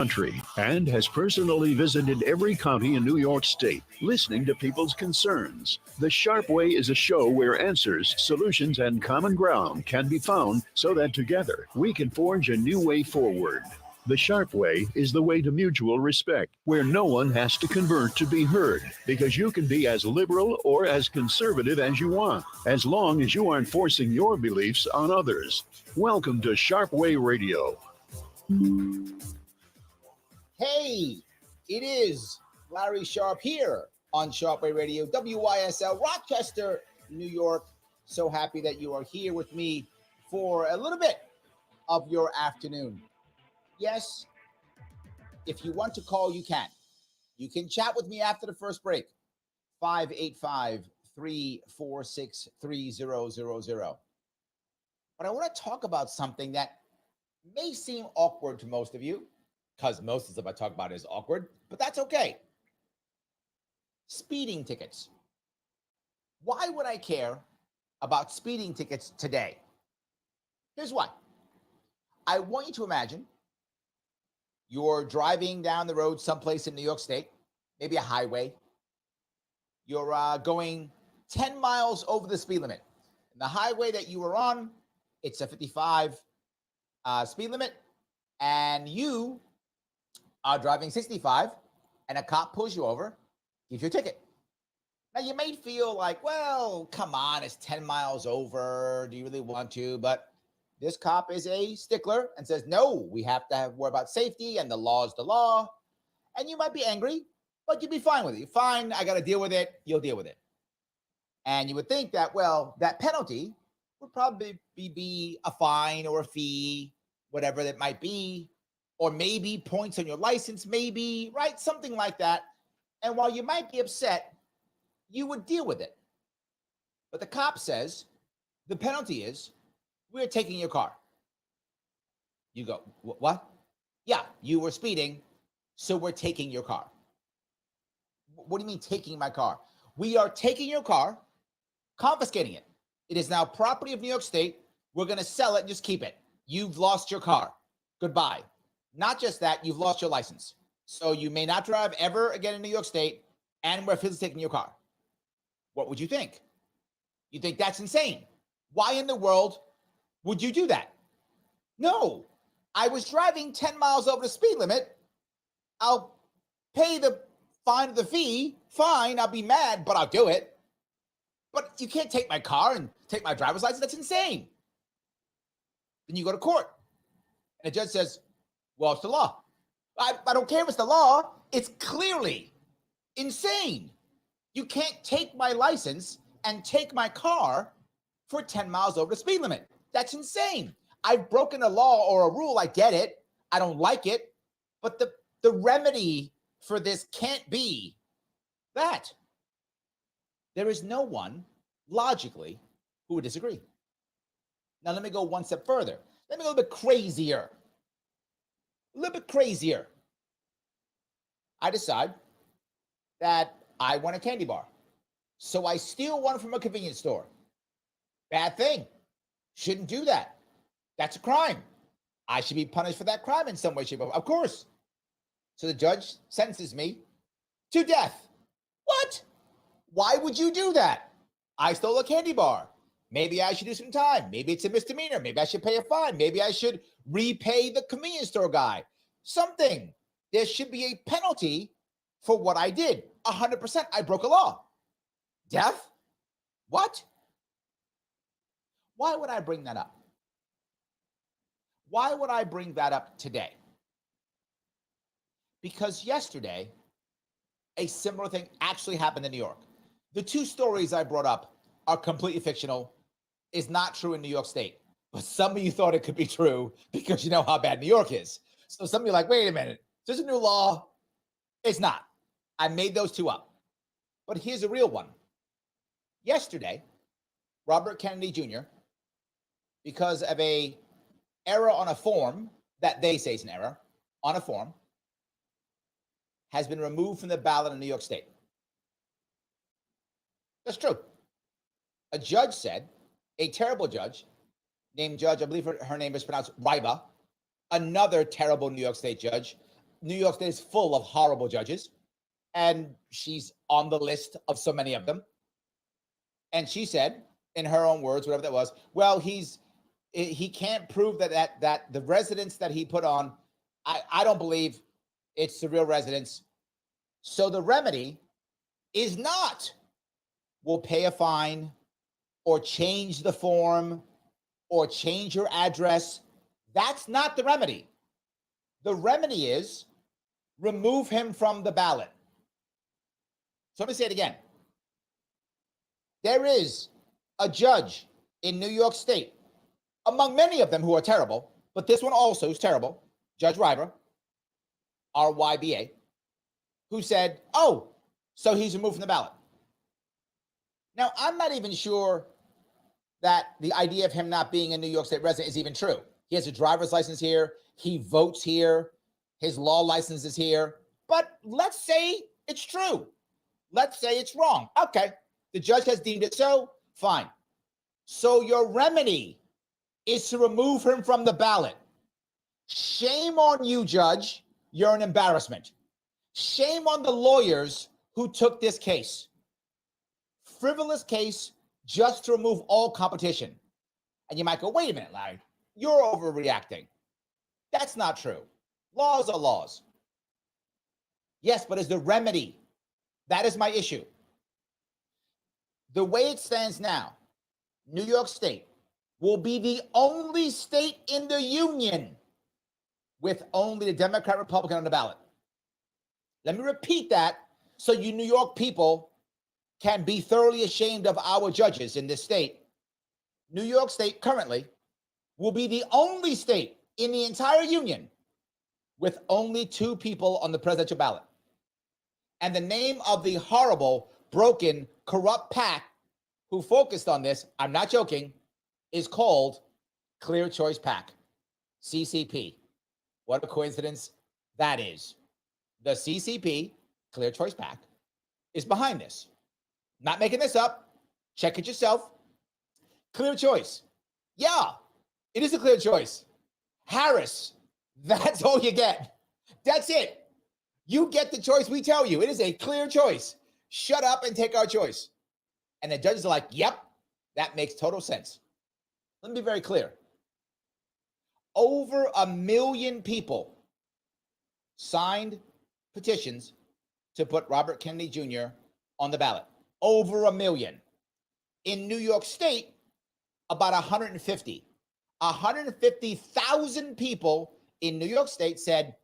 country and has personally visited every county in New York State, listening to people's concerns. The Sharp Way is a show where answers, solutions, and common ground can be found so that together we can forge a new way forward. The Sharp Way is the way to mutual respect, where no one has to convert to be heard, because you can be as liberal or as conservative as you want, as long as you aren't forcing your beliefs on others. Welcome to Sharp Way Radio. Hey, it is Larry Sharpe here on Sharpe Way Radio, WYSL, Rochester, New York. So happy that you are here with me for a little bit of your afternoon. Yes, if you want to call, you can. You can chat with me after the first break, 585-346-3000. But I want to talk about something that may seem awkward to most of you, because most of the stuff I talk about is awkward, but that's okay. Speeding tickets. Why would I care about speeding tickets today? Here's why. I want you to imagine you're driving down the road someplace in New York State, maybe a highway. You're going 10 miles over the speed limit. And the highway that you were on, it's a 55 speed limit, and you are driving 65, and a cop pulls you over, gives you a ticket. Now, you may feel like, well, come on, it's 10 miles over. Do you really want to? But this cop is a stickler and says, no, we have to worry about safety, and the law is the law. And you might be angry, but you'd be fine with it. You're fine, I got to deal with it. You'll deal with it. And you would think that, well, that penalty would probably be a fine or a fee, whatever that might be, or maybe points on your license, maybe, right? Something like that. And while you might be upset, you would deal with it. But the cop says the penalty is we're taking your car. You go, what? Yeah, you were speeding, so we're taking your car. What do you mean taking my car? We are taking your car, confiscating it. It is now property of New York State. We're going to sell it and just keep it. You've lost your car. Goodbye. Not just that, you've lost your license. So you may not drive ever again in New York State, and we're physically taking your car. What would you think? You think that's insane. Why in the world would you do that? No, I was driving 10 miles over the speed limit. I'll pay the fine of the fee. Fine, I'll be mad, but I'll do it. But you can't take my car and take my driver's license. That's insane. Then you go to court, and the judge says, well, it's the law. I don't care if it's the law. It's clearly insane. You can't take my license and take my car for 10 miles over the speed limit. That's insane. I've broken a law or a rule. I get it. I don't like it. But the remedy for this can't be that. There is no one, logically, who would disagree. Now, let me go one step further. Let me go a little bit crazier. I decide that I want a candy bar. So I steal one from a convenience store. Bad thing. Shouldn't do that. That's a crime. I should be punished for that crime in some way, shape, or form. Of course. So the judge sentences me to death. What? Why would you do that? I stole a candy bar. Maybe I should do some time. Maybe it's a misdemeanor. Maybe I should pay a fine. Maybe I should repay the convenience store guy. Something. There should be a penalty for what I did. 100%. I broke a law. Death? What? Why would I bring that up? Why would I bring that up today? Because yesterday, a similar thing actually happened in New York. The two stories I brought up are completely fictional. Is not true in New York State. But some of you thought it could be true because you know how bad New York is. So some of you are like, wait a minute, there's a new law. It's not. I made those two up. But here's a real one. Yesterday, Robert Kennedy Jr., because of a error on a form that they say is an error on a form, has been removed from the ballot in New York State. That's true. A judge said, a terrible judge, named Judge, I believe her name is pronounced Ryba, another terrible New York State judge, New York State is full of horrible judges, and she's on the list of so many of them. And she said, in her own words, whatever that was, well, he can't prove that the residence that he put on, I don't believe it's the real residence. So the remedy is not, we'll pay a fine or change the form or change your address. That's not the remedy. The remedy is remove him from the ballot. So let me say it again. There is a judge in New York State, among many of them who are terrible, but this one also is terrible, Judge Ryber, RYBA, who said, oh, so he's removed from the ballot. Now, I'm not even sure that the idea of him not being a New York State resident is even true. He has a driver's license here. He votes here. His law license is here. But let's say it's true. Let's say it's wrong. Okay, the judge has deemed it so, fine. So your remedy is to remove him from the ballot. Shame on you, Judge. You're an embarrassment. Shame on the lawyers who took this case. Frivolous case just to remove all competition. And you might go, wait a minute, Larry, you're overreacting. That's not true. Laws are laws. Yes, but as the remedy, that is my issue. The way it stands now, New York State will be the only state in the union with only the Democrat Republican on the ballot. Let me repeat that so you New York people can be thoroughly ashamed of our judges in this state. New York State currently will be the only state in the entire union with only 2 people on the presidential ballot. And the name of the horrible, broken, corrupt PAC who focused on this, I'm not joking, is called Clear Choice PAC, CCP. What a coincidence that is. The CCP, Clear Choice PAC, is behind this. Not making this up. Check it yourself. Clear choice. Yeah, it is a clear choice. Harris, that's all you get. That's it. You get the choice we tell you. It is a clear choice. Shut up and take our choice. And the judges are like, yep, that makes total sense. Let me be very clear. Over 1 million people signed petitions to put Robert Kennedy Jr. on the ballot. Over 1 million. In New York State, about 150. 150,000 people in New York State said,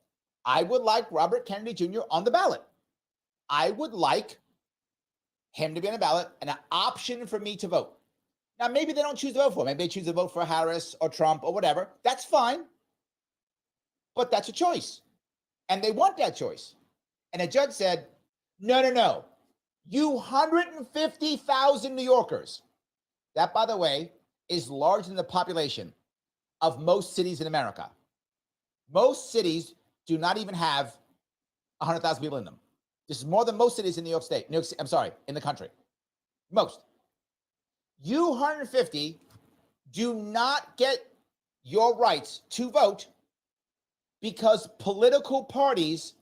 I would like Robert Kennedy Jr. on the ballot. I would like him to be on the ballot, and an option for me to vote. Now, maybe they don't choose to vote for him. Maybe they choose to vote for Harris or Trump or whatever. That's fine. But that's a choice. And they want that choice. And a judge said, no. You 150,000 New Yorkers. That, by the way, is larger than the population of most cities in America. Most cities do not even have 100,000 people in them. This is more than most cities in New York State. In the country. Most. You 150 do not get your rights to vote because political parties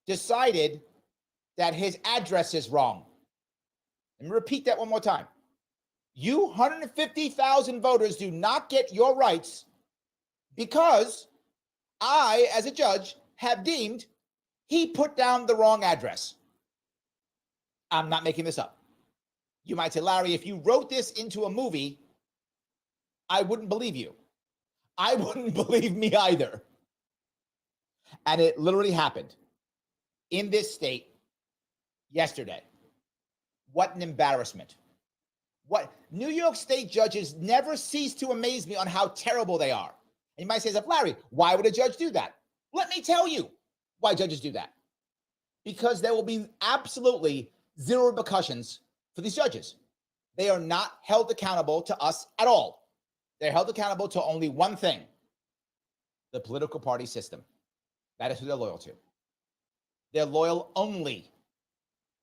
decided that his address is wrong. Let me repeat that one more time. You 150,000 voters do not get your rights because I, as a judge, have deemed he put down the wrong address. I'm not making this up. You might say, Larry, if you wrote this into a movie, I wouldn't believe you. I wouldn't believe me either. And it literally happened in this state yesterday. What an embarrassment. What New York State judges never cease to amaze me on how terrible they are. And you might say, Larry, why would a judge do that? Let me tell you why judges do that. Because there will be absolutely zero repercussions for these judges. They are not held accountable to us at all. They're held accountable to only one thing, the political party system. That is who they're loyal to. They're loyal only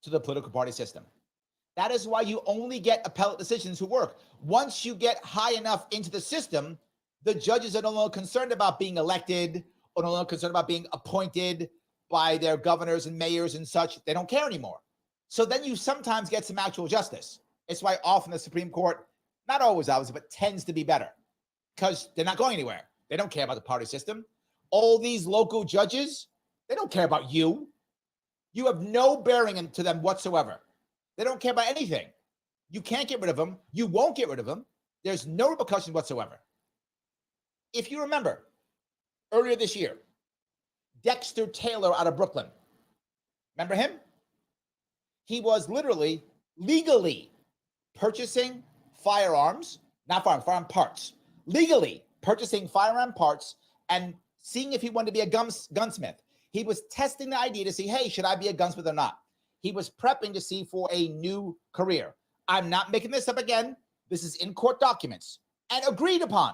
to the political party system. That is why you only get appellate decisions who work. Once you get high enough into the system, the judges are no longer concerned about being elected or no longer concerned about being appointed by their governors and mayors and such. They don't care anymore. So then you sometimes get some actual justice. It's why often the Supreme Court, not always obviously, but tends to be better because they're not going anywhere. They don't care about the party system. All these local judges, they don't care about you. You have no bearing to them whatsoever. They don't care about anything. You can't get rid of them. You won't get rid of them. There's no repercussions whatsoever. If you remember, earlier this year, Dexter Taylor out of Brooklyn, remember him? He was literally legally purchasing firearms, not firearms, firearm parts, legally purchasing firearm parts and seeing if he wanted to be a gunsmith. He was testing the idea to see, hey, should I be a gunsmith or not? He was prepping to see for a new career. I'm not making this up again. This is in court documents and agreed upon,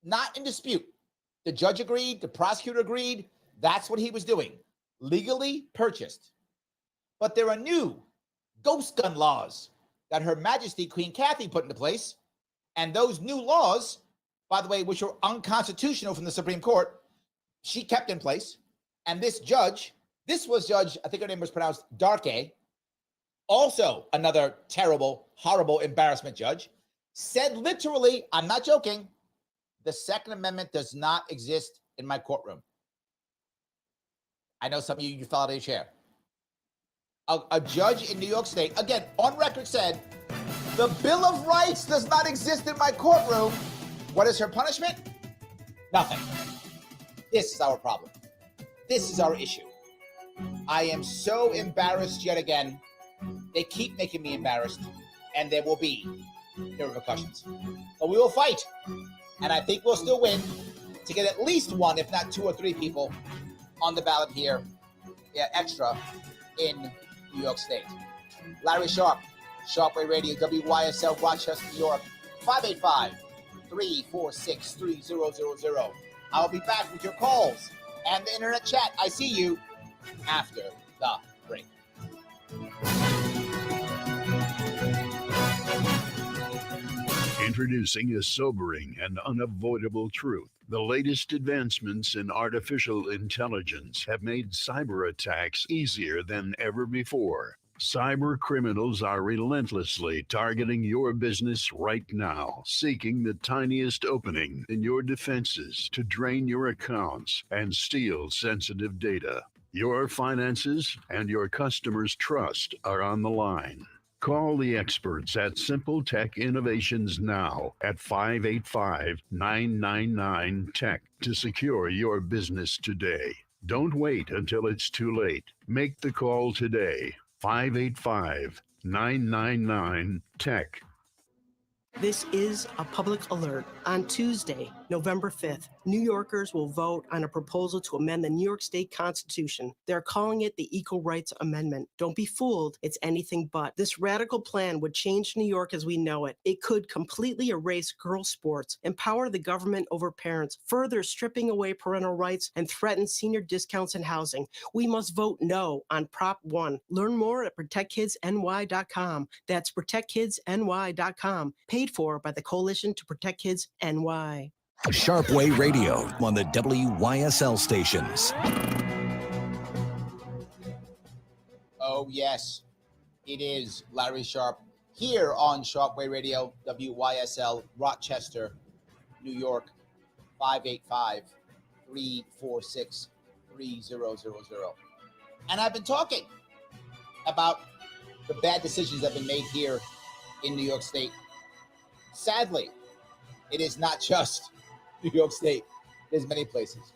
not in dispute. The judge agreed, the prosecutor agreed. That's what he was doing, legally purchased. But there are new ghost gun laws that Her Majesty Queen Kathy put into place. And those new laws, by the way, which are unconstitutional from the Supreme Court, she kept in place. And this judge, this was Judge, I think her name was pronounced Darke, also another terrible, horrible embarrassment judge, said literally, I'm not joking, the Second Amendment does not exist in my courtroom. I know some of you fell out of your chair. A judge in New York State, again, on record said, the Bill of Rights does not exist in my courtroom. What is her punishment? Nothing. This is our problem. This is our issue. I am so embarrassed yet again. They keep making me embarrassed, and there will be no repercussions. But we will fight, and I think we'll still win to get at least one, if not two or three people on the ballot here, extra in New York State. Larry Sharpe, Sharpe Radio, WYSL, Rochester, New York, 585-346-3000. I'll be back with your calls and the internet chat. I see you after the break. Introducing a sobering and unavoidable truth. The latest advancements in artificial intelligence have made cyber attacks easier than ever before. Cyber criminals are relentlessly targeting your business right now, seeking the tiniest opening in your defenses to drain your accounts and steal sensitive data. Your finances and your customers' trust are on the line. Call the experts at Simple Tech Innovations now at 585-999-TECH to secure your business today. Don't wait until it's too late. Make the call today. 585-999-TECH. This is a public alert. On Tuesday, November 5th, New Yorkers will vote on a proposal to amend the New York State Constitution. They're calling it the Equal Rights Amendment. Don't be fooled. It's anything but. This radical plan would change New York as we know it. It could completely erase girls' sports, empower the government over parents, further stripping away parental rights, and threaten senior discounts in housing. We must vote no on Prop 1. Learn more at protectkidsny.com. That's protectkidsny.com. Paid for by the Coalition to Protect Kids NY. Sharpe Radio on the WYSL stations. Oh, yes, it is Larry Sharpe here on Sharpe Radio, WYSL, Rochester, New York, 585-346-3000. And I've been talking about the bad decisions that have been made here in New York State. Sadly, it is not just New York State. There's many places.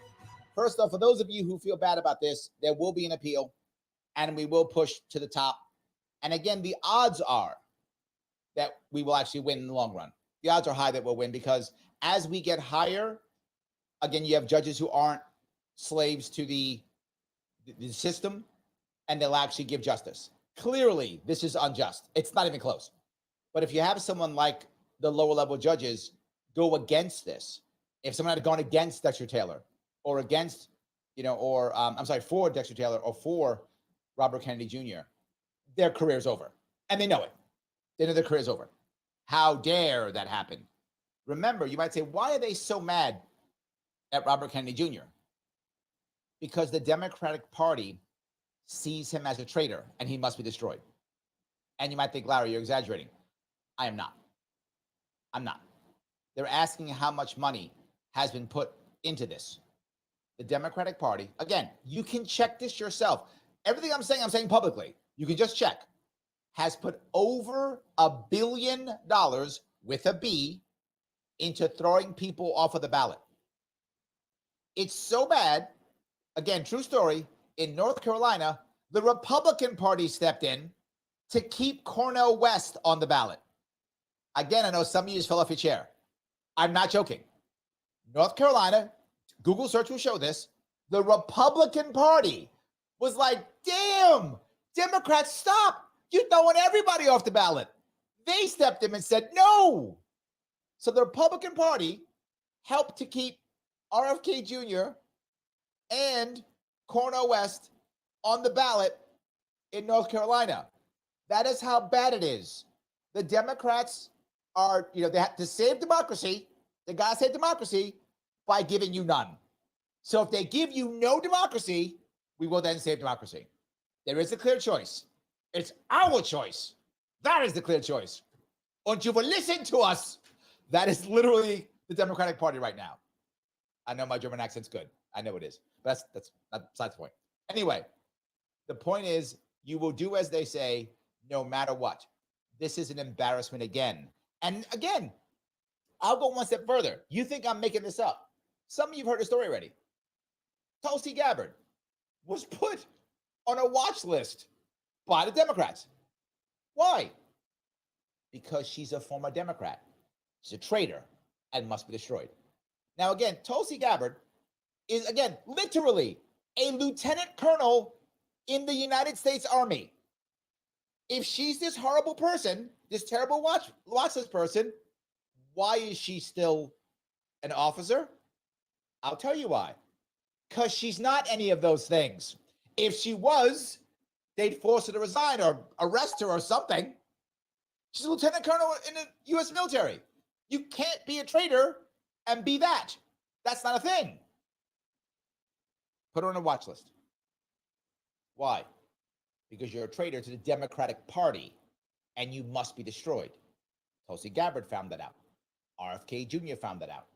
First off, for those of you who feel bad about this, there will be an appeal, and we will push to the top. And again, the odds are that we will actually win in the long run. The odds are high that we'll win because as we get higher, again, you have judges who aren't slaves to the system, and they'll actually give justice. Clearly, this is unjust. It's not even close. But if you have someone like the lower level judges go against this, if someone had gone against Dexter Taylor or against, for Dexter Taylor or for Robert Kennedy Jr., their career's over. And they know it. They know their career's over. How dare that happen? Remember, you might say, why are they so mad at Robert Kennedy Jr.? because the Democratic Party sees him as a traitor and he must be destroyed. And you might think, Larry, you're exaggerating. I am not. I'm not. They're asking how much money has been put into this. The Democratic Party, again, you can check this yourself. Everything I'm saying publicly. You can just check. Has put over $1 billion with a B into throwing people off of the ballot. It's so bad. Again, true story. In North Carolina, the Republican Party stepped in to keep Cornel West on the ballot. Again, I know some of you just fell off your chair. I'm not joking. North Carolina, Google search will show this. The Republican Party was like, damn, Democrats, stop. You're throwing everybody off the ballot. They stepped in and said, no. So the Republican Party helped to keep RFK Jr. and Cornel West on the ballot in North Carolina. That is how bad it is. The Democrats are, they have to save democracy. They got to save democracy by giving you none. So if they give you no democracy, we will then save democracy. There is a clear choice. It's our choice. That is the clear choice. Und you will listen to us. That is literally the Democratic Party right now. I know my German accent's good. I know it is. But that's not besides the point. Anyway, the point is you will do as they say no matter what. This is an embarrassment again. And again, I'll go one step further. You think I'm making this up. Some of you have heard the story already. Tulsi Gabbard was put on a watch list by the Democrats. Why? Because she's a former Democrat. She's a traitor and must be destroyed. Now, again, Tulsi Gabbard is, again, literally a lieutenant colonel in the United States Army. If she's this horrible person, this terrible watch list person, why is she still an officer? I'll tell you why. Because she's not any of those things. If she was, they'd force her to resign or arrest her or something. She's a lieutenant colonel in the U.S. military. You can't be a traitor and be that. That's not a thing. Put her on a watch list. Why? Because you're a traitor to the Democratic Party and you must be destroyed. Tulsi Gabbard found that out. RFK Jr. found that out.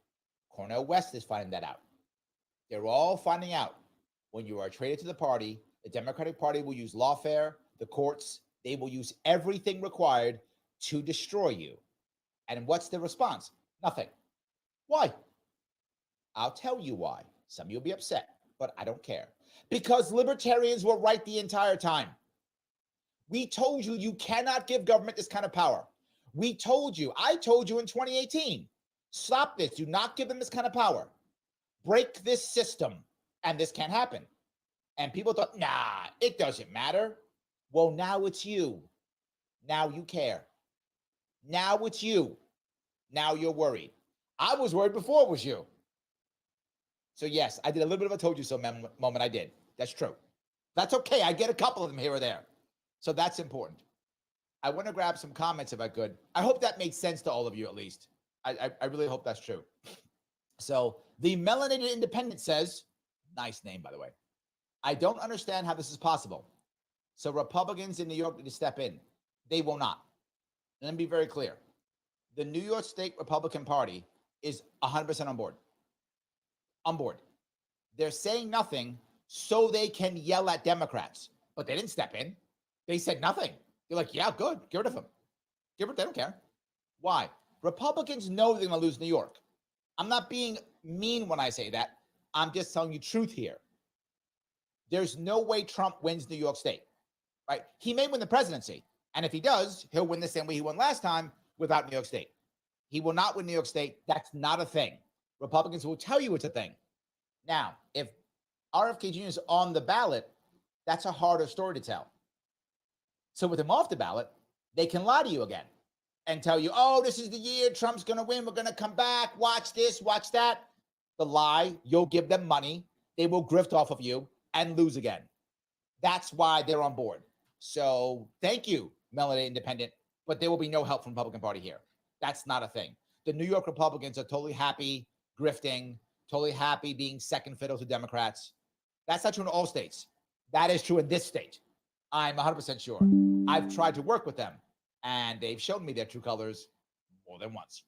Cornel West is finding that out. They're all finding out when you are a traitor to the party, the Democratic Party will use lawfare, the courts, they will use everything required to destroy you. And what's the response? Nothing. Why? I'll tell you why. Some of you will be upset, but I don't care. Because libertarians were right the entire time. We told you you cannot give government this kind of power. I told you in 2018, stop this. Do not give them this kind of power. Break this system, and this can't happen. And people thought, nah, it doesn't matter. Well, now it's you. Now you care. Now it's you. Now you're worried. I was worried before it was you. So yes, I did a little bit of a told you so moment. I did. That's true. That's okay. I get a couple of them here or there. So that's important. I want to grab some comments if I could. I hope that makes sense to all of you at least. I really hope that's true. So the Melanated Independent says, nice name, by the way. I don't understand how this is possible. So Republicans in New York need to step in. They will not. Let me be very clear. The New York State Republican Party is 100% on board. On board. They're saying nothing so they can yell at Democrats, but they didn't step in. They said nothing. They're like, yeah, good. Get rid of them. They don't care. Why? Republicans know they're going to lose New York. I'm not being mean when I say that. I'm just telling you truth here. There's no way Trump wins New York State, right? He may win the presidency. And if he does, he'll win the same way he won last time without New York State. He will not win New York State. That's not a thing. Republicans will tell you it's a thing. Now, if RFK Jr. is on the ballot, that's a harder story to tell. So with him off the ballot, they can lie to you again and tell you, oh, this is the year Trump's going to win. We're going to come back. Watch this, watch that. The lie, you'll give them money. They will grift off of you and lose again. That's why they're on board. So thank you, Melanated Independent, but there will be no help from the Republican Party here. That's not a thing. The New York Republicans are totally happy grifting, totally happy being second fiddle to Democrats. That's not true in all states. That is true in this state. I'm 100% sure. I've tried to work with them, and they've shown me their true colors more than once.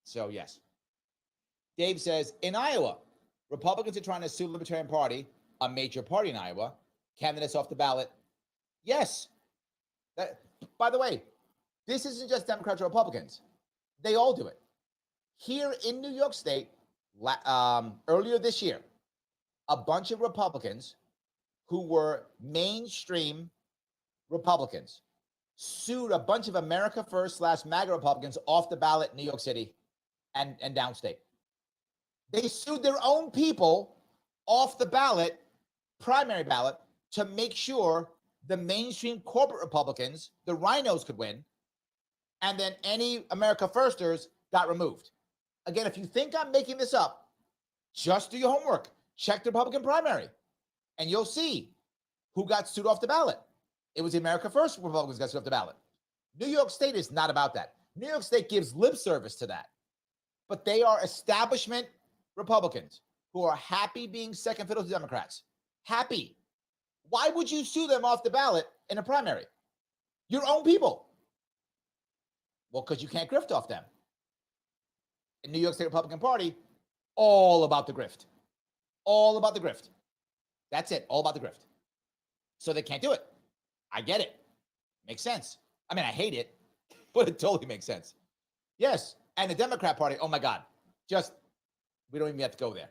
So, yes. Dave says, in Iowa, Republicans are trying to sue the Libertarian Party, a major party in Iowa, candidates off the ballot. Yes. By the way, this isn't just Democrats or Republicans. They all do it. Here in New York State, earlier this year, a bunch of Republicans who were mainstream Republicans sued a bunch of America First / MAGA Republicans off the ballot in New York City and downstate. They sued their own people off the ballot, primary ballot, to make sure the mainstream corporate Republicans, the rhinos, could win, and then any America Firsters got removed. Again, if you think I'm making this up, just do your homework. Check the Republican primary, and you'll see who got sued off the ballot. It was the America First Republicans got sued off the ballot. New York State is not about that. New York State gives lip service to that. But they are establishment Republicans who are happy being second fiddle to Democrats. Happy. Why would you sue them off the ballot in a primary? Your own people. Well, because you can't grift off them. In New York State Republican Party, all about the grift. All about the grift. That's it. All about the grift. So they can't do it. I get it. Makes sense. I mean, I hate it, but it totally makes sense. Yes. And the Democrat Party, oh my God, we don't even have to go there.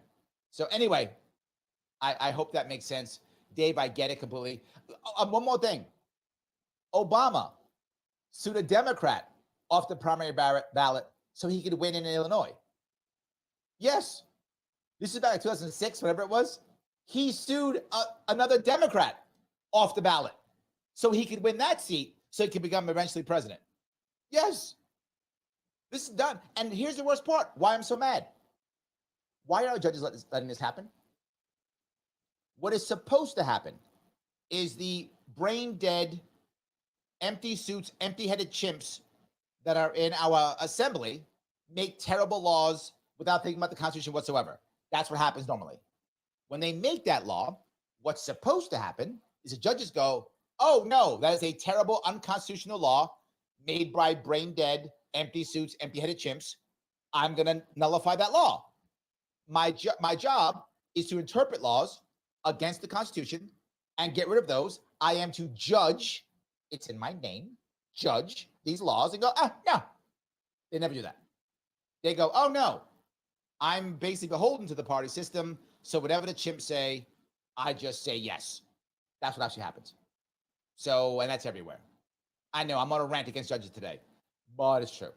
So anyway, I hope that makes sense. Dave, I get it completely. One more thing. Obama sued a Democrat off the primary ballot so he could win in Illinois. Yes. This is back in 2006, whatever it was. He sued another Democrat off the ballot so he could win that seat so he could become eventually president. Yes. This is done. And here's the worst part. Why I'm so mad. Why are judges letting this happen? What is supposed to happen is the brain dead, empty suits, empty-headed chimps that are in our assembly make terrible laws without thinking about the Constitution whatsoever. That's what happens normally. When they make that law, what's supposed to happen is the judges go, oh, no, that is a terrible, unconstitutional law made by brain dead, empty suits, empty-headed chimps. I'm going to nullify that law. My job is to interpret laws against the Constitution and get rid of those. I am to judge, it's in my name, judge these laws and go, no. They never do that. They go, oh, no, I'm basically beholden to the party system. So whatever the chimps say, I just say yes. That's what actually happens. So, and that's everywhere. I know I'm on a rant against judges today, but it's true.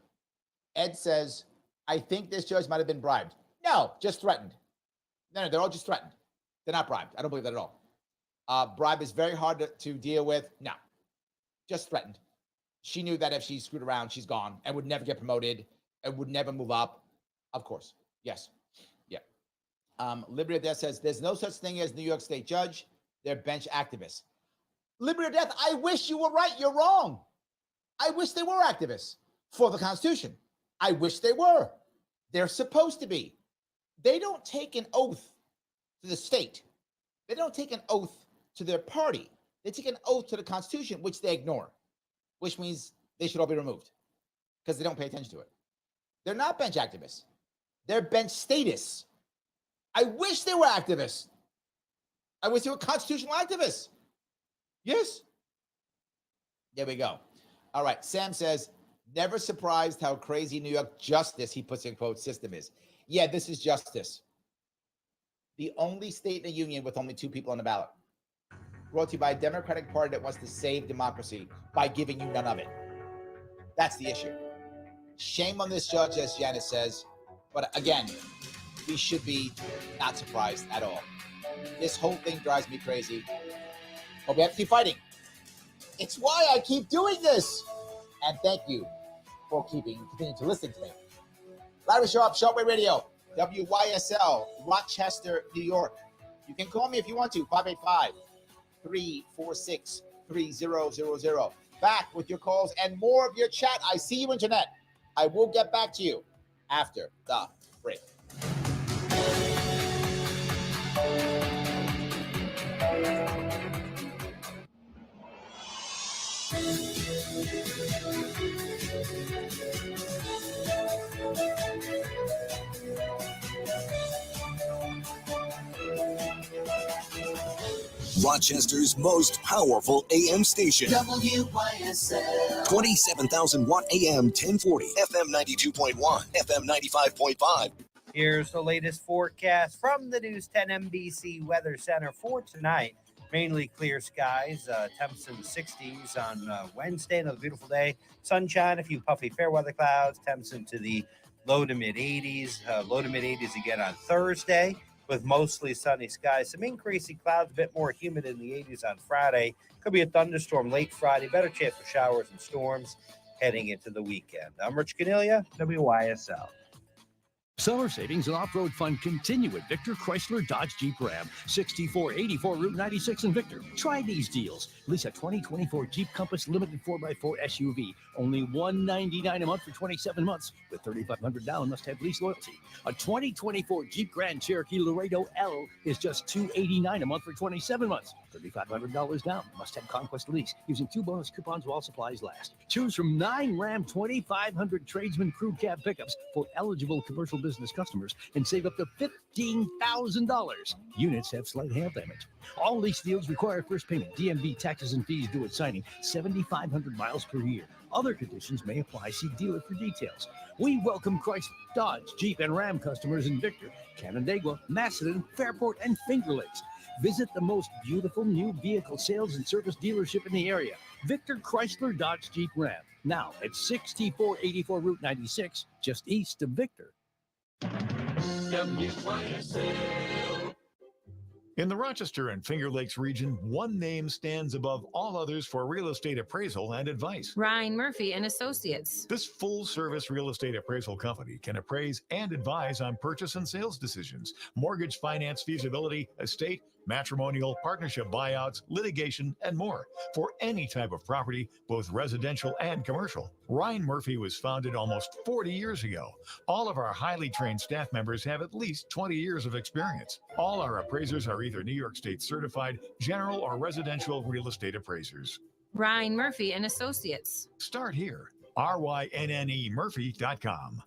Ed says, I think this judge might have been bribed. No, just threatened. No, they're all just threatened. They're not bribed. I don't believe that at all. Bribe is very hard to deal with. No, just threatened. She knew that if she screwed around, she's gone and would never get promoted and would never move up. Of course. Yes. Yeah. Liberty or Death says, there's no such thing as New York State judge. They're bench activists. Liberty or Death, I wish you were right. You're wrong. I wish they were activists for the Constitution. I wish they were. They're supposed to be. They don't take an oath to the state. They don't take an oath to their party. They take an oath to the Constitution, which they ignore, which means they should all be removed because they don't pay attention to it. They're not bench activists. They're bench statists. I wish they were activists. I wish they were constitutional activists. Yes. There we go. All right. Sam says, never surprised how crazy New York justice, he puts in quotes, system is. Yeah, this is justice. The only state in the union with only 2 people on the ballot. Brought to you by a Democratic Party that wants to save democracy by giving you none of it. That's the issue. Shame on this judge, as Janice says. But again, we should be not surprised at all. This whole thing drives me crazy. But we have to keep fighting. It's why I keep doing this. And thank you for continuing to listen to me. Larry Sharpe, Sharpe Radio, WYSL, Rochester, New York. You can call me if you want to, 585-346-3000. Back with your calls and more of your chat. I see you, Internet. I will get back to you after the break. Rochester's most powerful AM station. WYSL. 27,000 watt AM 1040, FM 92.1, FM 95.5. Here's the latest forecast from the News 10 NBC Weather Center for tonight. Mainly clear skies, temps in the 60s on Wednesday, another beautiful day. Sunshine, a few puffy fair weather clouds, temps into the low to mid 80s, again on Thursday with mostly sunny skies. Some increasing clouds, a bit more humid in the 80s on Friday. Could be a thunderstorm late Friday, better chance for showers and storms heading into the weekend. I'm Rich Canilia, WYSL. Summer savings and off-road fun continue at Victor Chrysler Dodge Jeep Ram, 6484 Route 96 in Victor. Try these deals. Lease a 2024 Jeep Compass Limited 4x4 SUV, only $199 a month for 27 months. With $3,500 down, must have lease loyalty. A 2024 Jeep Grand Cherokee Laredo L is just $289 a month for 27 months. $3,500 down, must have Conquest lease. Using 2 bonus coupons while supplies last. Choose from 9 Ram 2500 Tradesman Crew Cab pickups for eligible commercial business customers and save up to $15,000. Units have slight hail damage. All lease deals require first payment, DMV taxes and fees due at signing, 7,500 miles per year. Other conditions may apply. See dealer for details. We welcome Chrysler, Dodge, Jeep, and Ram customers in Victor, Canandaigua, Macedon, Fairport, and Finger Lakes. Visit the most beautiful new vehicle sales and service dealership in the area, Victor Chrysler Dodge Jeep Ram. Now at 6484 Route 96, just east of Victor. In the Rochester and Finger Lakes region, one name stands above all others for real estate appraisal and advice. Ryan Murphy and Associates. This full-service real estate appraisal company can appraise and advise on purchase and sales decisions, mortgage finance feasibility, estate, matrimonial, partnership buyouts, litigation, and more for any type of property, both residential and commercial. Ryan Murphy was founded almost 40 years ago. All of our highly trained staff members have at least 20 years of experience. All our appraisers are either New York State certified general or residential real estate appraisers. Ryan Murphy and Associates. Start here. RYNNEMurphy.com.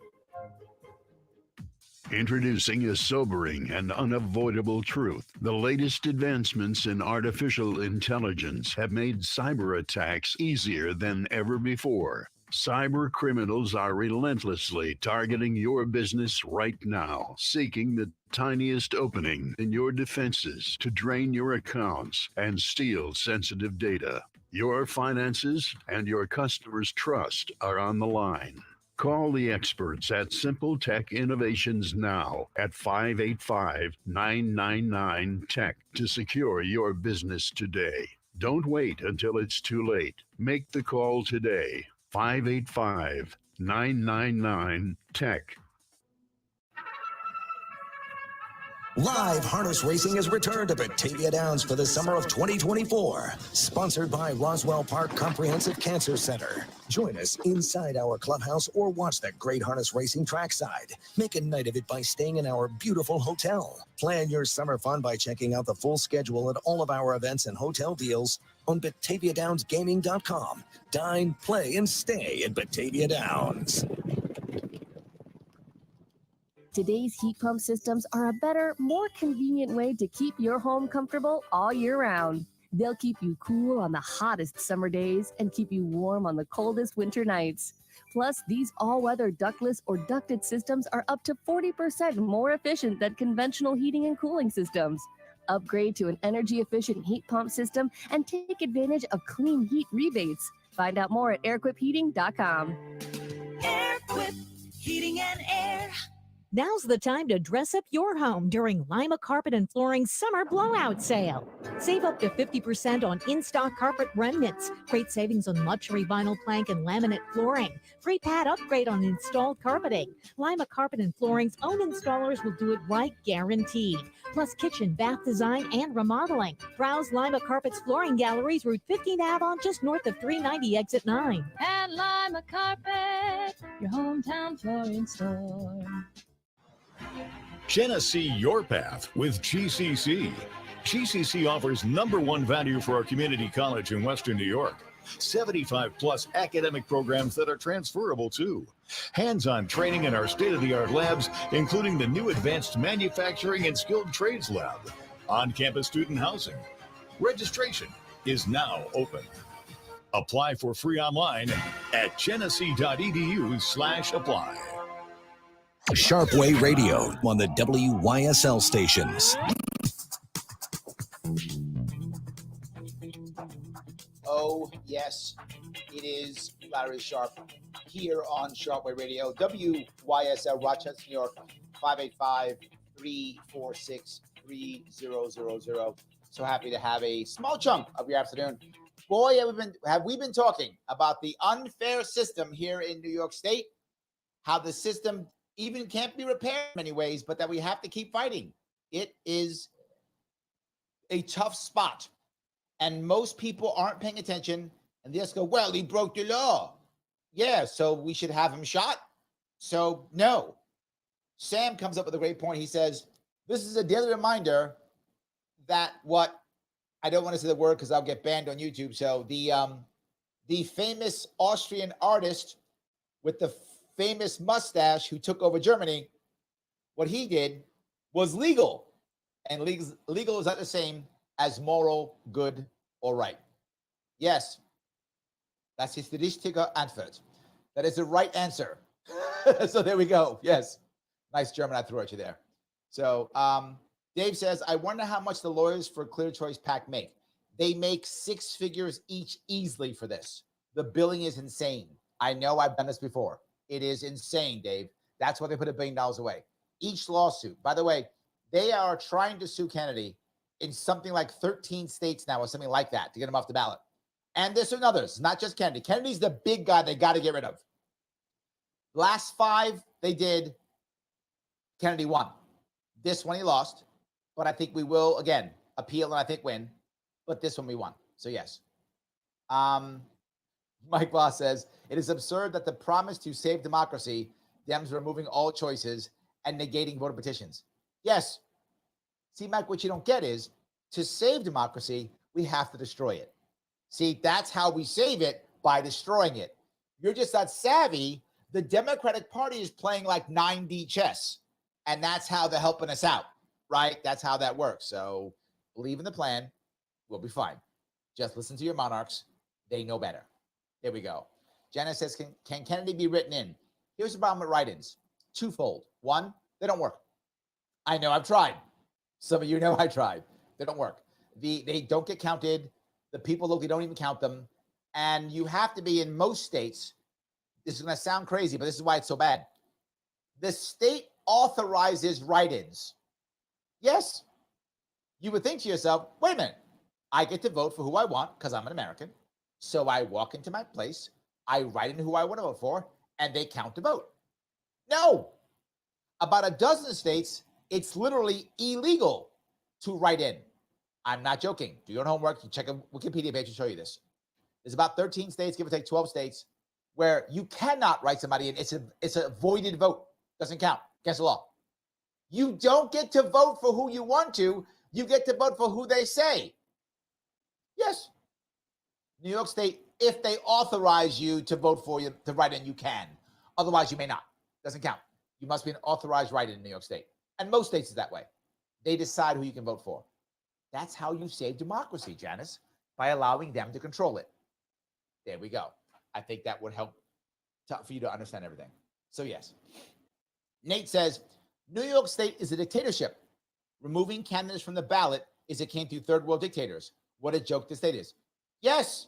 Introducing a sobering and unavoidable truth. The latest advancements in artificial intelligence have made cyber attacks easier than ever before. Cyber criminals are relentlessly targeting your business right now, seeking the tiniest opening in your defenses to drain your accounts and steal sensitive data. Your finances and your customers' trust are on the line. Call the experts at Simple Tech Innovations now at 585-999-TECH to secure your business today. Don't wait until it's too late. Make the call today. 585-999-TECH. Live harness racing has returned to Batavia Downs for the summer of 2024. Sponsored by Roswell Park Comprehensive Cancer Center. Join us inside our clubhouse or watch the great harness racing trackside. Make a night of it by staying in our beautiful hotel. Plan your summer fun by checking out the full schedule at all of our events and hotel deals on BataviaDownsGaming.com. Dine, play, and stay at Batavia Downs. Today's heat pump systems are a better, more convenient way to keep your home comfortable all year round. They'll keep you cool on the hottest summer days and keep you warm on the coldest winter nights. Plus, these all-weather ductless or ducted systems are up to 40% more efficient than conventional heating and cooling systems. Upgrade to an energy-efficient heat pump system and take advantage of clean heat rebates. Find out more at airquipheating.com. Airquip Heating and Air. Now's the time to dress up your home during Lima Carpet and Flooring's summer blowout sale. Save up to 50% on in-stock carpet remnants. Great savings on luxury vinyl plank and laminate flooring. Free pad upgrade on installed carpeting. Lima Carpet and Flooring's own installers will do it right, guaranteed. Plus kitchen, bath design, and remodeling. Browse Lima Carpet's flooring galleries, Route 15 Avon, just north of 390 Exit 9. At Lima Carpet, your hometown flooring store. Genesee your path with GCC. GCC offers #1 value for our community college in Western New York. 75 plus academic programs that are transferable too. Hands-on training in our state-of-the-art labs, including the new Advanced Manufacturing and Skilled Trades Lab. On-campus student housing. Registration is now open. Apply for free online at genesee.edu/apply. Sharpeway Radio on the WYSL stations. Oh, yes, it is Larry Sharpe here on Sharpeway Radio, WYSL, Rochester, New York, 585-346-3000. So happy to have a small chunk of your afternoon. Boy, have we been talking about the unfair system here in New York State, how the system even can't be repaired in many ways, but that we have to keep fighting. It is a tough spot. And most people aren't paying attention, and they just go, well, he broke the law. Yeah, so we should have him shot? So, no. Sam comes up with a great point. He says, this is a daily reminder that I don't want to say the word because I'll get banned on YouTube. So the famous Austrian artist with the famous mustache who took over Germany, what he did was legal. And legal is not the same as moral, good, or right. Yes, that's his richtige Antwort. That is the right answer. So there we go. Yes, nice German I threw at you there. So Dave says, I wonder how much the lawyers for Clear Choice PAC make. They make 6 figures each easily for this. The billing is insane. I know I've done this before. It is insane, Dave. That's why they put $1 billion away. Each lawsuit. By the way, they are trying to sue Kennedy in something like 13 states now or something like that to get him off the ballot. And there's others, not just Kennedy. Kennedy's the big guy they got to get rid of. Last 5 they did, Kennedy won. This one he lost, but I think we will, again, appeal and I think win. But this one we won. So yes. Mike Voss says, it is absurd that the promise to save democracy, Dems removing all choices and negating voter petitions. Yes. See, Mike, what you don't get is to save democracy, we have to destroy it. See, that's how we save it, by destroying it. You're just not savvy. The Democratic Party is playing like 9D chess, and that's how they're helping us out, right? That's how that works. So believe in the plan. We'll be fine. Just listen to your monarchs. They know better. There we go. Jenna says, can Kennedy be written in? Here's the problem with write-ins. Twofold. One, they don't work. I know I've tried. Some of you know I tried. They don't work. They don't get counted. The people locally don't even count them. And you have to be in most states. This is going to sound crazy, but this is why it's so bad. The state authorizes write-ins. Yes. You would think to yourself, wait a minute. I get to vote for who I want because I'm an American. So I walk into my place, I write in who I want to vote for, and they count the vote. No. About a dozen states, it's literally illegal to write in. I'm not joking. Do your own homework. You check a Wikipedia page to show you this. There's about 13 states, give or take 12 states, where you cannot write somebody in. It's a voided vote. Doesn't count. Against the law. You don't get to vote for who you want to. You get to vote for who they say. Yes. New York State, if they authorize you to vote for you, to write in, you can. Otherwise, you may not. Doesn't count. You must be an authorized write-in in New York State. And most states is that way. They decide who you can vote for. That's how you save democracy, Janice, by allowing them to control it. There we go. I think that would help for you to understand everything. So, yes. Nate says, New York State is a dictatorship. Removing candidates from the ballot is akin to third world dictators. What a joke the state is. Yes.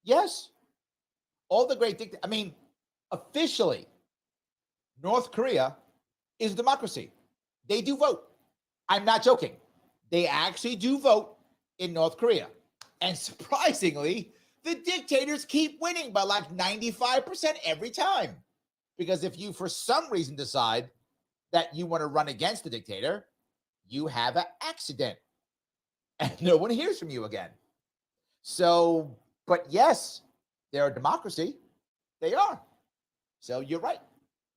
Yes. All the great officially, North Korea is a democracy. They do vote. I'm not joking. They actually do vote in North Korea. And surprisingly, the dictators keep winning by like 95% every time. Because if you, for some reason, decide that you want to run against the dictator, you have an accident. And no one hears from you again. So, but yes, they're a democracy. They are. So you're right.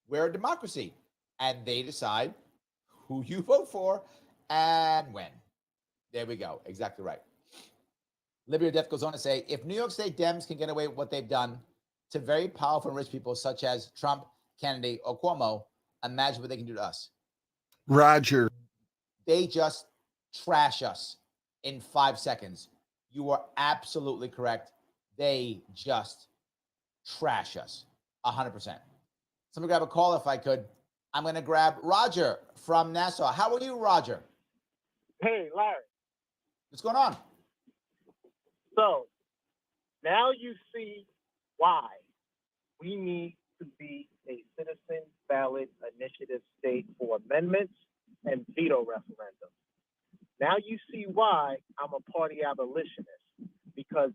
We're a democracy. And they decide who you vote for and when. There we go. Exactly right. Liberty or Death goes on to say, if New York State Dems can get away with what they've done to very powerful and rich people such as Trump, Kennedy, or Cuomo, imagine what they can do to us. Roger. They just trash us in 5 seconds. You are absolutely correct. They just trash us 100%. Somebody grab a call if I could. I'm going to grab Roger from Nassau. How are you, Roger? Hey, Larry. What's going on? So now you see why we need to be a citizen ballot initiative state for amendments and veto referendums. Now you see why I'm a party abolitionist, because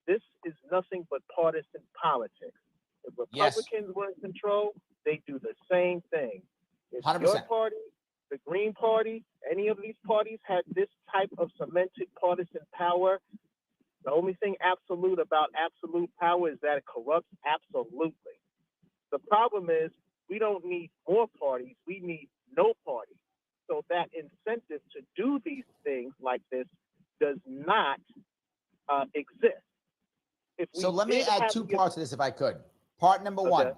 this is nothing but partisan politics. If Republicans were in control, they do the same thing. If 100%. your party, the Green Party, any of these parties had this type of cemented partisan power, the only thing absolute about absolute power is that it corrupts absolutely. The problem is we don't need more parties. We need no party. So that incentive to do these things like this does not exist. So let me add two parts to this if I could. Part number one,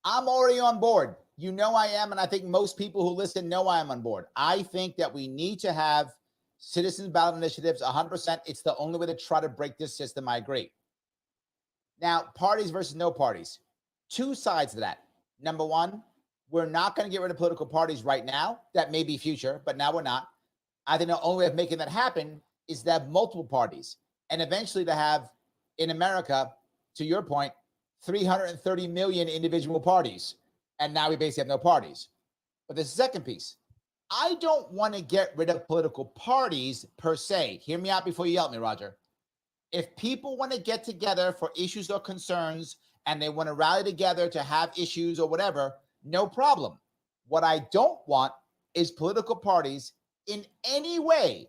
I'm already on board. You know I am, and I think most people who listen know I am on board. I think that we need to have citizens ballot initiatives 100%. It's the only way to try to break this system. I agree. Now, parties versus no parties. Two sides to that. Number one, we're not going to get rid of political parties right now. That may be future, but now we're not. I think the only way of making that happen is to have multiple parties and eventually to have, in America, to your point, 330 million individual parties. And now we basically have no parties. But the second piece, I don't want to get rid of political parties per se. Hear me out before you yell at me, Roger. If people want to get together for issues or concerns and they want to rally together to have issues or whatever, no problem. What I don't want is political parties in any way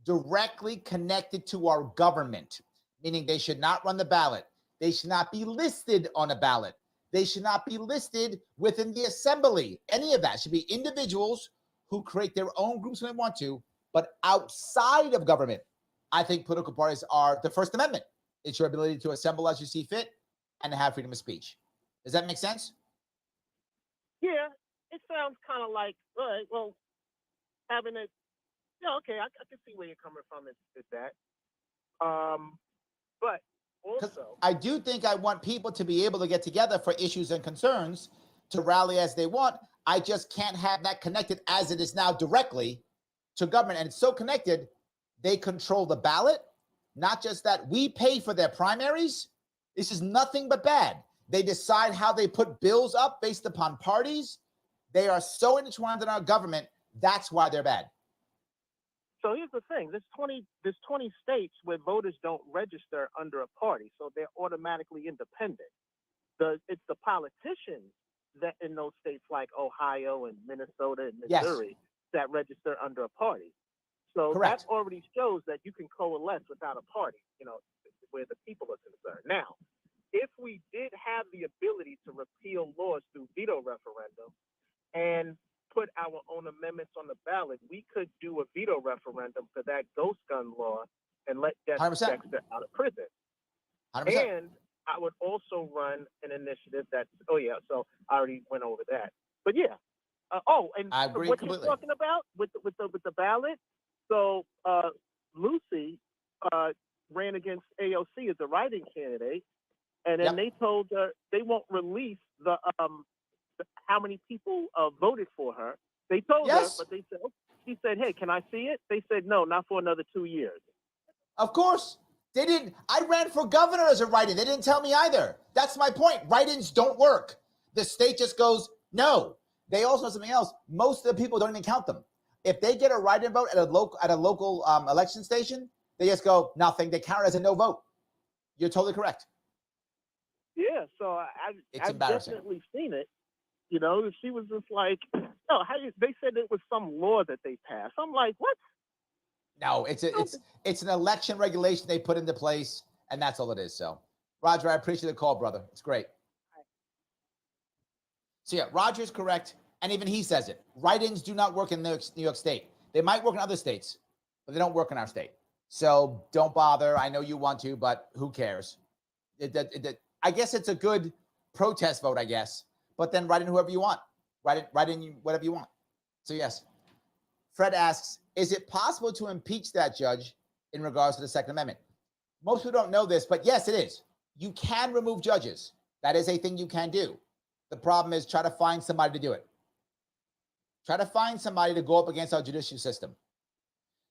directly connected to our government, meaning they should not run the ballot. They should not be listed on a ballot. They should not be listed within the assembly. Any of that should be individuals who create their own groups when they want to, but outside of government. I think political parties are the First Amendment. It's your ability to assemble as you see fit and to have freedom of speech. Does that make sense? Yeah, it sounds kind of like, all right, well, having it, yeah, okay, I can see where you're coming from with that. But also, I do think I want people to be able to get together for issues and concerns to rally as they want. I just can't have that connected as it is now directly to government. And it's so connected, they control the ballot. Not just that, we pay for their primaries. This is nothing but bad. They decide how they put bills up based upon parties. They are so intertwined in our government. That's why they're bad. So here's the thing: there's 20 states where voters don't register under a party, so they're automatically independent. It's the politicians that in those states like Ohio and Minnesota and Missouri that register under a party. So that already shows that you can coalesce without a party, where the people are concerned. Now, if we did have the ability to repeal laws through veto referendum and put our own amendments on the ballot, we could do a veto referendum for that ghost gun law and let Dexter out of prison. 100%. And I would also run an initiative that's, so I already went over that. But yeah. And I agree what completely. you're talking about with the ballot, so Lucy ran against AOC as a writing candidate, and then they told her they won't release the how many people voted for her. They told her, but they said, she said, hey, can I see it? They said, no, not for another 2 years. Of course. They didn't. I ran for governor as a write-in. They didn't tell me either. That's my point. Write-ins don't work. The state just goes, no. They also have something else. Most of the people don't even count them. If they get a write-in vote at a local election station, they just go, nothing. They count it as a no vote. You're totally correct. Yeah, so I've definitely seen it. She was just like, no, they said it was some law that they passed. I'm like, what? No, it's an election regulation they put into place, and that's all it is. So, Roger, I appreciate the call, brother. It's great. So yeah, Roger's correct, and even he says it. Write-ins do not work in New York State. They might work in other states, but they don't work in our state. So don't bother. I know you want to, but who cares? I guess it's a good protest vote, I guess. But then write in whoever you want. Write in whatever you want. So yes. Fred asks, is it possible to impeach that judge in regards to the Second Amendment? Most people don't know this, but yes, it is. You can remove judges. That is a thing you can do. The problem is try to find somebody to do it. Try to find somebody to go up against our judicial system.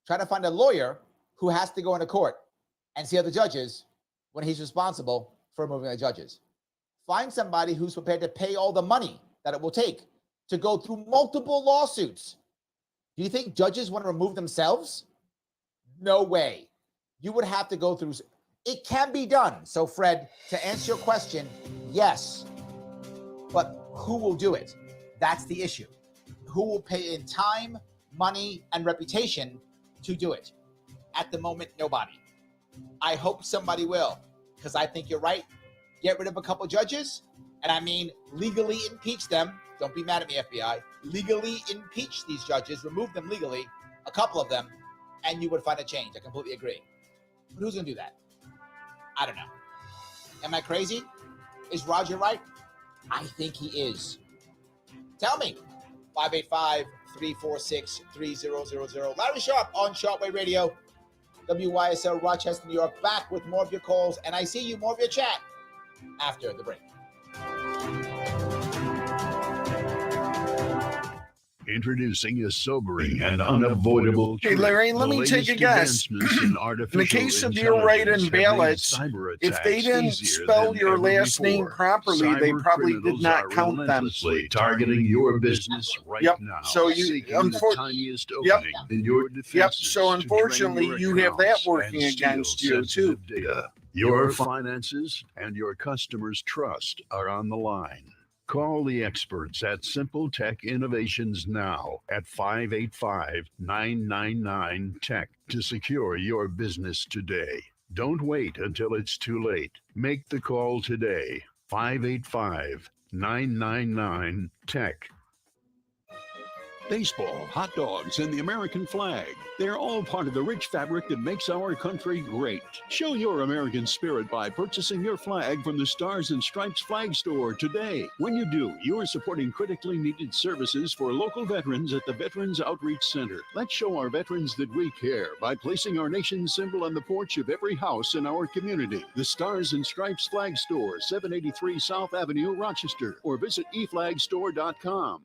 Try to find a lawyer who has to go into court and see other judges when he's responsible for removing the judges. Find somebody who's prepared to pay all the money that it will take to go through multiple lawsuits. Do you think judges want to remove themselves? No way. You would have to go through. It can be done. So, Fred, to answer your question, yes. But who will do it? That's the issue. Who will pay in time, money, and reputation to do it? At the moment, nobody. I hope somebody will, because I think you're right. Get rid of a couple judges, and I mean legally impeach them. Don't be mad at me, FBI. Legally impeach these judges, remove them legally, a couple of them, and you would find a change. I completely agree. But who's going to do that? I don't know. Am I crazy? Is Roger right? I think he is. Tell me. 585-346-3000. Larry Sharpe on Sharpe Radio. WYSL Rochester, New York. Back with more of your calls. And I see you, more of your chat after the break. Introducing a sobering and unavoidable Hey, Larry, let me take a guess. In the case of your write-in ballots, if they didn't spell your last name properly, they probably did not count them. Targeting your business right now. So you, in your defense. So unfortunately, you have that working against you too. Your finances and your customers' trust are on the line. Call the experts at Simple Tech Innovations now at 585-999-TECH to secure your business today. Don't wait until it's too late. Make the call today. 585-999-TECH. Baseball, hot dogs, and the American flag. They're all part of the rich fabric that makes our country great. Show your American spirit by purchasing your flag from the Stars and Stripes Flag Store today. When you do, you're supporting critically needed services for local veterans at the Veterans Outreach Center. Let's show our veterans that we care by placing our nation's symbol on the porch of every house in our community. The Stars and Stripes Flag Store, 783 South Avenue, Rochester, or visit eflagstore.com.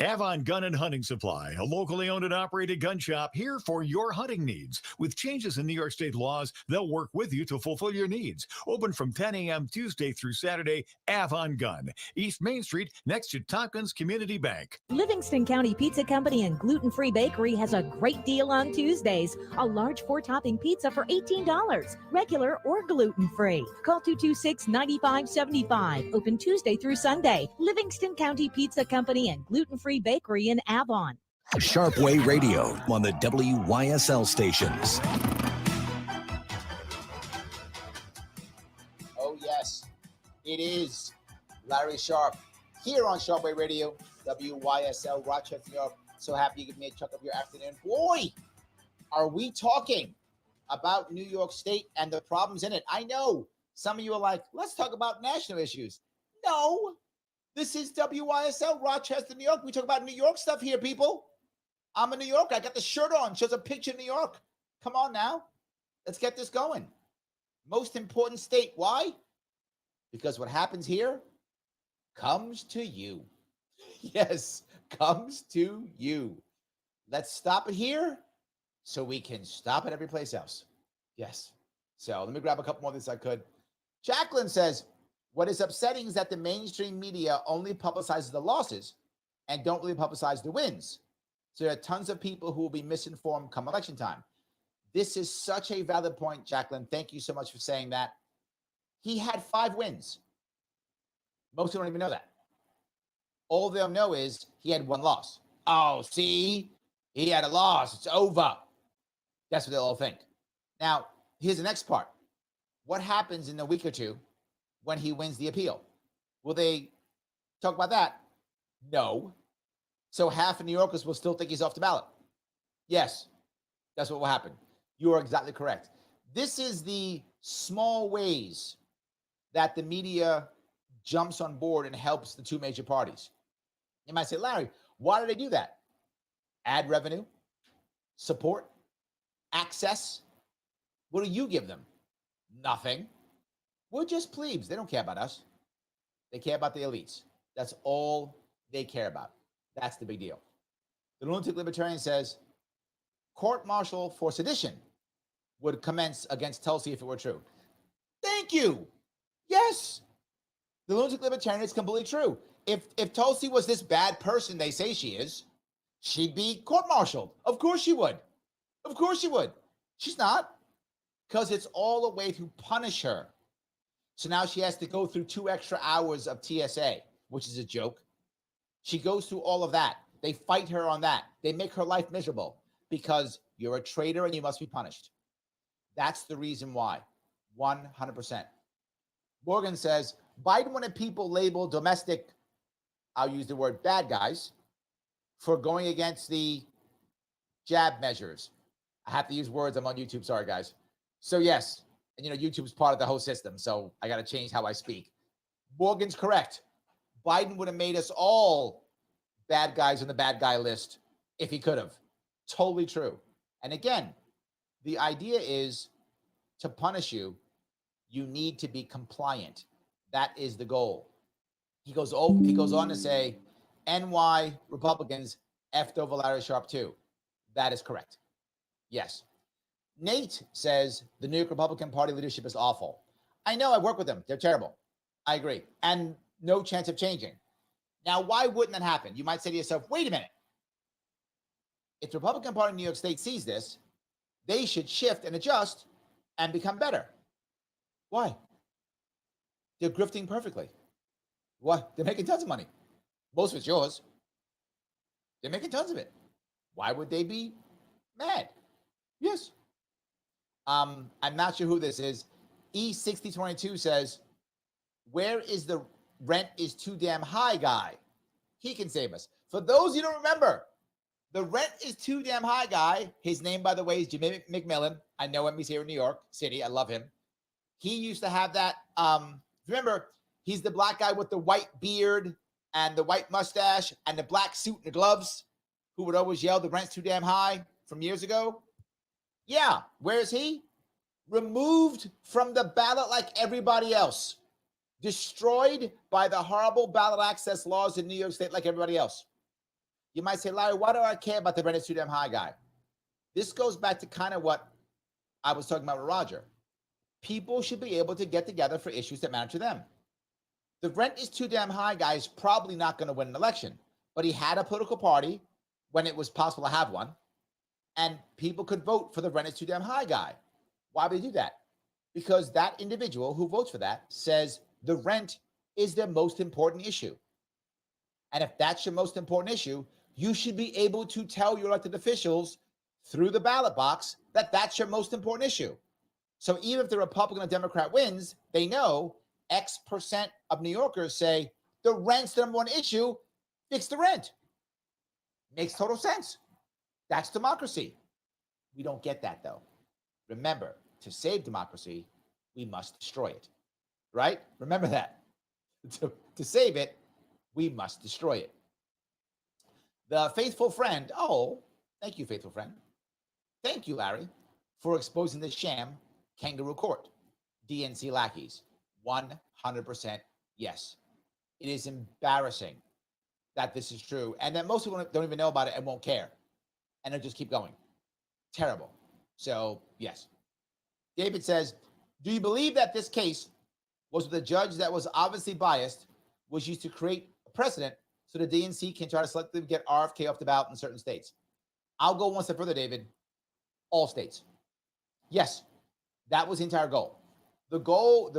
Avon Gun and Hunting Supply, a locally owned and operated gun shop here for your hunting needs. With changes in New York State laws, they'll work with you to fulfill your needs. Open from 10 a.m. Tuesday through Saturday, Avon Gun, East Main Street, next to Tompkins Community Bank. Livingston County Pizza Company and Gluten Free Bakery has a great deal on Tuesdays. A large 4-topping pizza for $18, regular or gluten-free. Call 226-9575. Open Tuesday through Sunday. Livingston County Pizza Company and Gluten Free Bakery in Avon. Sharpe Way Radio on the WYSL stations. Oh, yes. It is Larry Sharpe here on Sharpe Way Radio, WYSL Rochester, New York. So happy you give me a chunk of your afternoon. Boy, are we talking about New York State and the problems in it. I know some of you are like, let's talk about national issues. No. This is WYSL, Rochester, New York. We talk about New York stuff here, people. I'm a New Yorker. I got the shirt on. Shows a picture of New York. Come on now. Let's get this going. Most important state. Why? Because what happens here comes to you. Yes, comes to you. Let's stop it here so we can stop it every place else. Yes. So let me grab a couple more of this I could. Jacqueline says, what is upsetting is that the mainstream media only publicizes the losses and don't really publicize the wins. So there are tons of people who will be misinformed come election time. This is such a valid point, Jacqueline. Thank you so much for saying that. He had 5 wins. Most people don't even know that. All they'll know is he had 1 loss. Oh, see? He had a loss. It's over. That's what they'll all think. Now, here's the next part. What happens in a week or two when he wins the appeal? Will they talk about that? No. So half of New Yorkers will still think he's off the ballot. Yes, that's what will happen. You are exactly correct. This is the small ways that the media jumps on board and helps the two major parties. You might say, Larry, why do they do that? Ad revenue, support, access. What do you give them? Nothing. We're just plebes. They don't care about us. They care about the elites. That's all they care about. That's the big deal. The lunatic libertarian says, court-martial for sedition would commence against Tulsi if it were true. Thank you. Yes. The lunatic libertarian is completely true. If Tulsi was this bad person they say she is, she'd be court-martialed. Of course she would. Of course she would. She's not, because it's all a way to punish her. So now she has to go through 2 extra hours of TSA, which is a joke. She goes through all of that. They fight her on that. They make her life miserable because you're a traitor and you must be punished. That's the reason why. 100%. Morgan says, Biden wanted people labeled domestic, I'll use the word bad guys, for going against the jab measures. I have to use words. I'm on YouTube. Sorry, guys. So, yes. And, YouTube's part of the whole system. So I got to change how I speak. Morgan's correct. Biden would have made us all bad guys on the bad guy list if he could have. Totally true. And again, the idea is to punish you, you need to be compliant. That is the goal. He goes on to say, NY Republicans effed over Larry Sharpe too. That is correct. Yes. Nate says the New York Republican Party leadership is awful. I know, I work with them. They're terrible. I agree. And no chance of changing. Now, why wouldn't that happen? You might say to yourself, wait a minute. If the Republican Party in New York State sees this, they should shift and adjust and become better. Why? They're grifting perfectly. What? They're making tons of money. Most of it's yours. They're making tons of it. Why would they be mad? Yes. I'm not sure who this is. E6022 says, where is the rent is too damn high guy? He can save us. For those you don't remember, the rent is too damn high guy. His name, by the way, is Jimmy McMillan. I know him. He's here in New York City. I love him. He used to have that. Remember, he's the black guy with the white beard and the white mustache and the black suit and the gloves who would always yell, the rent's too damn high from years ago. Yeah. Where is he? Removed from the ballot like everybody else. Destroyed by the horrible ballot access laws in New York State like everybody else. You might say, Larry, why do I care about the rent is too damn high guy? This goes back to kind of what I was talking about with Roger. People should be able to get together for issues that matter to them. The rent is too damn high guy is probably not going to win an election, but he had a political party when it was possible to have one, and people could vote for the rent is too damn high guy. Why would they do that? Because that individual who votes for that says the rent is their most important issue. And if that's your most important issue, you should be able to tell your elected officials through the ballot box that that's your most important issue. So even if the Republican or Democrat wins, they know X% of New Yorkers say the rent's the number one issue, fix the rent. Makes total sense. That's democracy. We don't get that, though. Remember, to save democracy, we must destroy it, right? Remember that. To save it, we must destroy it. The faithful friend, oh, thank you, faithful friend. Thank you, Larry, for exposing the sham kangaroo court. DNC lackeys, 100% yes. It is embarrassing that this is true and that most people don't even know about it and won't care. And they'll just keep going. Terrible. So, yes. David says, do you believe that this case was with a judge that was obviously biased, was used to create a precedent so the DNC can try to selectively get RFK off the ballot in certain states? I'll go one step further, David. All states. Yes, that was the entire goal. The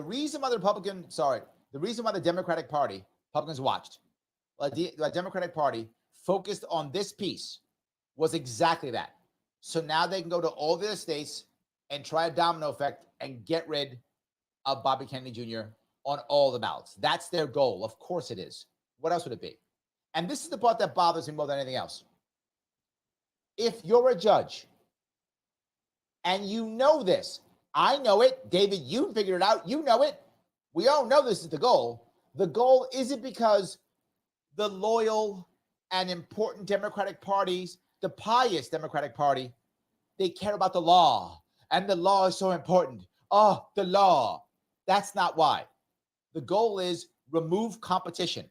reason why the Democratic Party, Republicans watched, the Democratic Party focused on this piece was exactly that. So now they can go to all the other states and try a domino effect and get rid of Bobby Kennedy Jr. on all the ballots. That's their goal. Of course it is. What else would it be? And this is the part that bothers me more than anything else. If you're a judge And you know this. I know it. David, you figured it out. You know it. We all know this is the goal. The goal isn't because the loyal and important Democratic parties, the pious Democratic Party, they care about the law. And the law is so important. Oh, the law. That's not why. The goal is remove competition.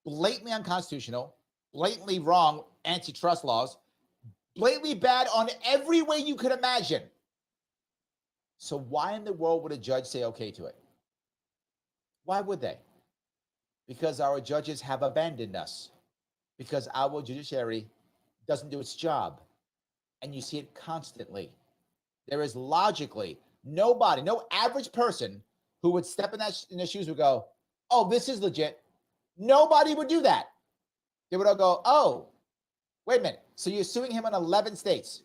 Blatantly unconstitutional, blatantly wrong antitrust laws, blatantly bad on every way you could imagine. So why in the world would a judge say okay to it? Why would they? Because our judges have abandoned us. Because our judiciary doesn't do its job. And you see it constantly. There is logically nobody, no average person who would step in their shoes would go, oh, this is legit. Nobody would do that. They would all go, oh, wait a minute. So you're suing him in 11 states.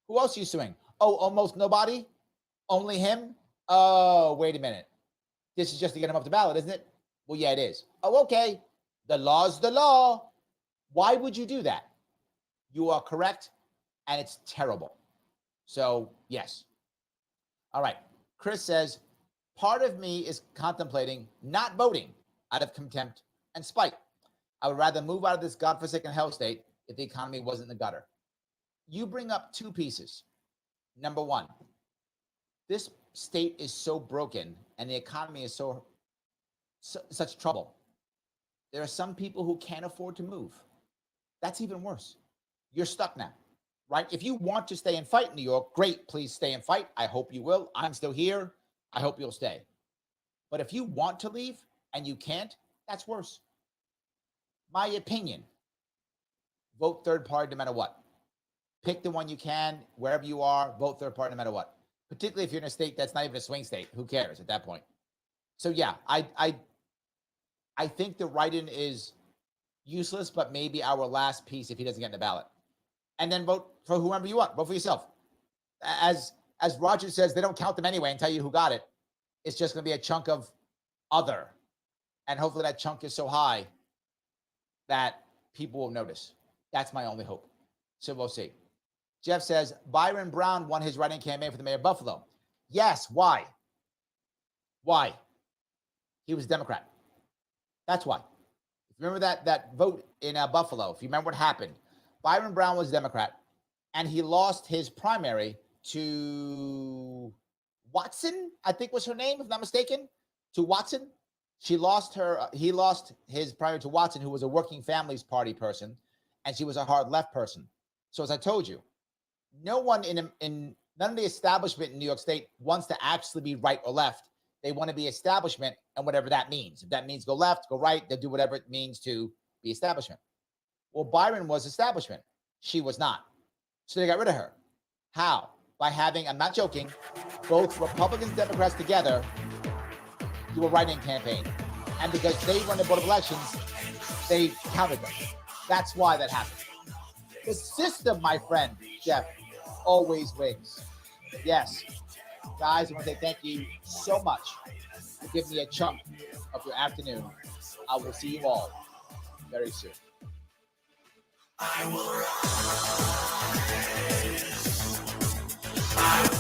Who else are you suing? Oh, almost nobody? Only him? Oh, wait a minute. This is just to get him off the ballot, isn't it? Well, yeah, it is. Oh, okay. The law's the law. Why would you do that? You are correct, and it's terrible. So, yes. All right. Chris says, part of me is contemplating not voting out of contempt and spite. I would rather move out of this godforsaken hell state if the economy wasn't in the gutter. You bring up two pieces. Number one, this state is so broken and the economy is such trouble. There are some people who can't afford to move. That's even worse. You're stuck now, right? If you want to stay and fight in New York, great, please stay and fight. I hope you will. I'm still here. I hope you'll stay. But if you want to leave and you can't, that's worse. My opinion, vote third party no matter what. Pick the one you can, wherever you are, vote third party no matter what. Particularly if you're in a state that's not even a swing state. Who cares at that point? So yeah, I think the write-in is useless, but maybe our last piece if he doesn't get in the ballot. And then vote for whoever you want. Vote for yourself. As Roger says, they don't count them anyway and tell you who got it. It's just going to be a chunk of other. And hopefully that chunk is so high that people will notice. That's my only hope. So we'll see. Jeff says, Byron Brown won his write-in campaign for the mayor of Buffalo. Yes. Why? Why? He was a Democrat. That's why. If you remember that vote in Buffalo, if you remember what happened, Byron Brown was a Democrat, and he lost his primary to Watson, I think was her name, if I'm not mistaken, to Watson. He lost his primary to Watson, who was a Working Families Party person, and she was a hard left person. So as I told you, no one in none of the establishment in New York State wants to actually be right or left. They want to be establishment, and whatever that means. If that means go left, go right, they'll do whatever it means to be establishment. Well, Byron was establishment. She was not. So they got rid of her. How? By having, I'm not joking, both Republicans and Democrats together do a write-in campaign. And because they run the Board of Elections, they counted them. That's why that happened. The system, my friend, Jeff, always wins. Yes. Guys, I want to say thank you so much for giving me a chunk of your afternoon. I will see you all very soon. I will rise.